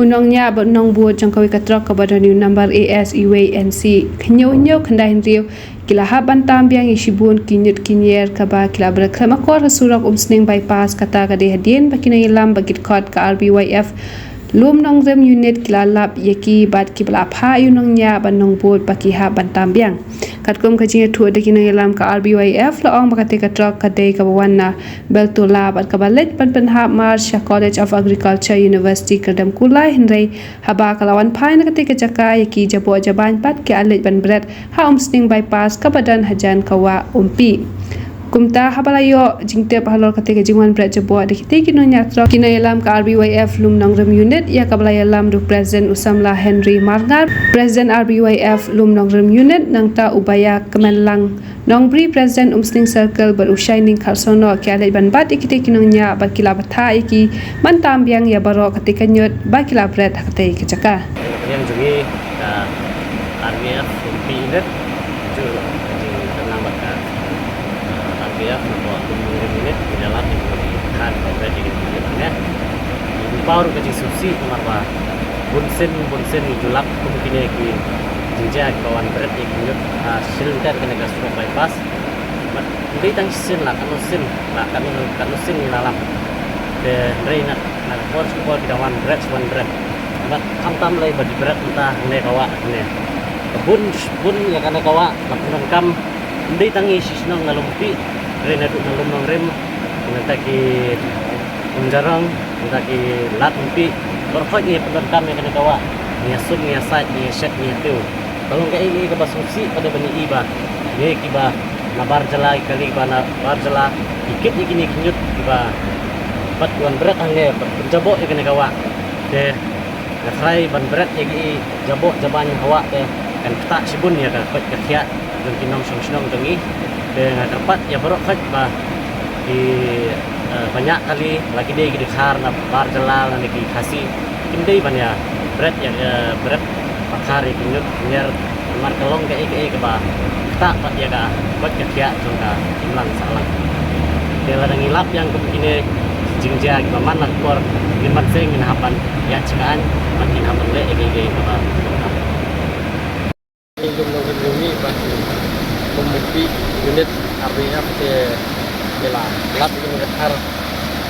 unongnya nong buat jangkawi katrok kepada new number ASEWNC kenyo kendai rio kila haban tambiang isibun kinyut kinyer kaba kila berkemakor surak umsning bypass kata kade hadien bakina ilam bagit kod ka RBYF lum nong zem unit kila lap yaki bat kibla pha unongnya nong buat baki haban tambiang katkum kajing tu ada kina ilam ka RBYF la ong bakate katrok kade kabawana beltula bat kabalet penha Marsha College of Agriculture University Kerdam Kulai Henry haba kalawan pain kate kejaka yaki jabo jaban pat ke alet ban berat ha umsning bypass kabadan hajan kawa umpi kumta habalayo jingte pahalor kate kejingwan berat jabo de kite kino nyatra kina ilam ka RBYF lum nongrem unit ya kabalaya lam du President Usamla Henry Margar President RBYF lum nongrem unit nangta ubaya kemenlang nongbri President umsning circle berusai ning kharsono ke alet ban bat ikite kino nya bakila batha iki mantam biang ya baro kate kanyot bakila berat kate kejaka yang juga RBF umpi unit ju tenang bakal RBF membawa unit di dalam kan berada di dalamnya power kecil subsidi marwah bunsen julap kemungkinan ki jinjak kawan berat yang kunjut silinder kena kasur bypass tapi tang sin lah kanu sin di dalam de reina nak kor kidawan berat mat tam lay badi berat entah ne kawa ne bun ya kana kawa lakukan kam ndai tangi sisnong ngalumpi rena du ngalum rem nataki unjarang nataki lat umpi berfak ni pendan kam ya kana kawa ni sun ni sat ni shet ni tu kalau kai ni ke basusi pada bani iba ye kiba nabar jala kali bana bar jala ikit ni kini kinyut kiba pat tuan berat angge berjabok ya kana kawa de Nafrai ban berat yagi jabok jaban hawa deh kan tak sibun ya kan pat kerja dan kinong song dengi dengan tepat ya baru bah di banyak kali lagi dia gitu khar na bar jalal na lagi kasih kindai ban ya berat ya berat pakar kinyut nyer mar kelong ke bah tak pat ya ka pat kerja jongka imlang salang dia ladang ilap yang kemungkinan jingja gimana nak keluar limat sering hapan ya cikaan makin hapan le ege apa ini mengunjungi bagi pemukti unit RBF ke bela lap ini dekar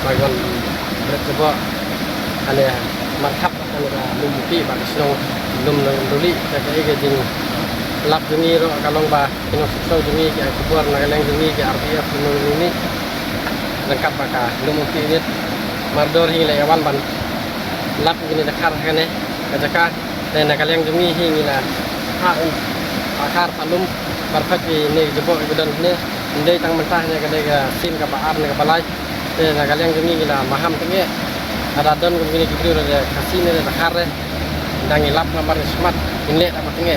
bagian bercoba ada markap ada pemukti bagi senang belum duli kayak ege jing lap ini ro kalong bah kino sukau ini ke keluar nagaleng ini ke RBF ini lengkap maka lumumpi ini mardor hingga awan ban lap ini dekar kene kajaka dan nakaliang jumi hingga akar palum perfect ini jebok ibudan ini ndai tang mentahnya kadega sin ka baar ne balai dan nakaliang jumi hingga maham tenge ada don kemini gitu ada kasih ne dekar dangi lap nomor smart ini apa tenge